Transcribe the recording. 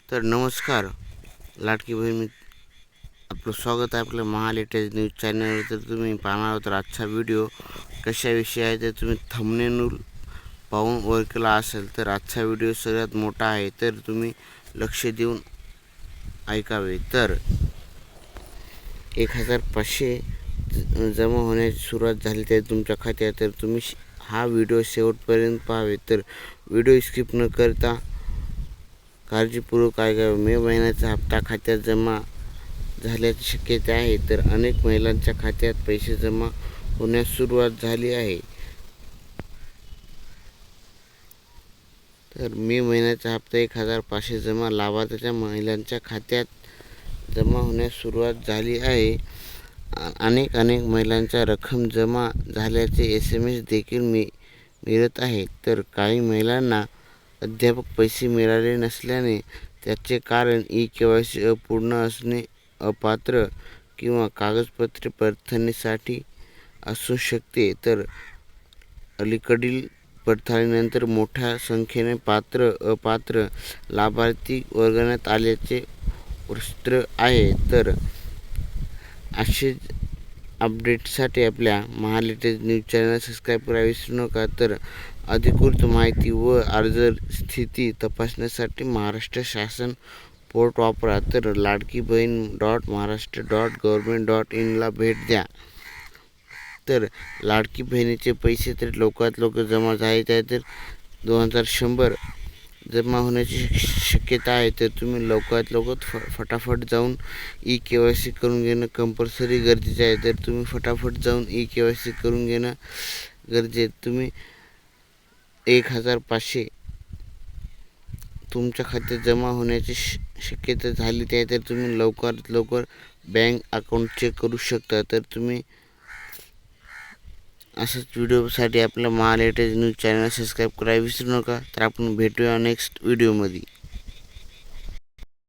तर नमस्कार लाडकी बहीण मी आपलं स्वागत आहे आपल्या महालेटेज न्यूज चॅनलवर. तर तुम्ही पाहणार आहोत आजचा व्हिडिओ कशाविषयी आहे ते तुम्ही थंबनेल पाहून ओळखला असेल. तर आजचा व्हिडिओ सगळ्यात मोठा आहे, तर तुम्ही लक्ष देऊन ऐकावे. तर 1500 जमा होण्याची सुरुवात झाली आहे तुमच्या खात्यात. तर तुम्ही हा व्हिडिओ शेवटपर्यंत पाहावे. तर व्हिडिओ स्किप न करता काळजीपूर्वक ऐकावे. मे महिन्याचा हप्ता खात्यात जमा झाल्याची शक्यता आहे. तर अनेक महिलांच्या खात्यात पैसे जमा होण्यास सुरुवात झाली आहे. तर मे महिन्याचा हप्ता 1500 जमा लाभार्थ्याच्या महिलांच्या खात्यात जमा होण्यास सुरुवात झाली आहे. अनेक महिलांच्या रक्कम जमा झाल्याचे SMS देखील मिळत आहेत. तर काही महिलांना अद्याप पैसे मिळाले नसल्याने त्याचे कारण KYC अपूर्ण असणे, अपात्र किंवा कागदपत्रे पडताळणीसाठी असू शकते. तर अलीकडील पडताळणीनंतर मोठ्या संख्येने अपात्र लाभार्थी वर्गवण्यात आल्याचे वृत्त आहे. तर असेच अपडेटसाठी आपल्या महालेटेज न्यूज चॅनल सबस्क्राईब करायला विसरू नका. तर अधिकृत माहिती व अर्ज स्थिती तपासण्यासाठी महाराष्ट्र शासन पोर्टल वापरा. तर ladkibhin.maharashtra.government.in ला भेट द्या. तर लाडकी बहिणीचे पैसे तर लवकरात लवकर जमा झाले आहे. तर 2100 जमा होण्याची शक्यता आहे. तर तुम्ही लवकरात लवकर फटाफट जाऊन KYC करून घेणं कंपल्सरी गरजेचे आहे. तर तुम्ही फटाफट जाऊन KYC करून घेणं गरजेचे. तुम्ही 1500 तुमच्या खात्यात जमा होण्याची शक्यता झाली आहे. तर तुम्ही लवकरात लवकर बँक अकाउंट चेक करू शकता. तर तुम्ही अशाच व्हिडिओसाठी आपल्या महालेटेज न्यूज चॅनल सबस्क्राईब करायला विसरू नका. तर आपण भेटूया नेक्स्ट व्हिडिओमध्ये.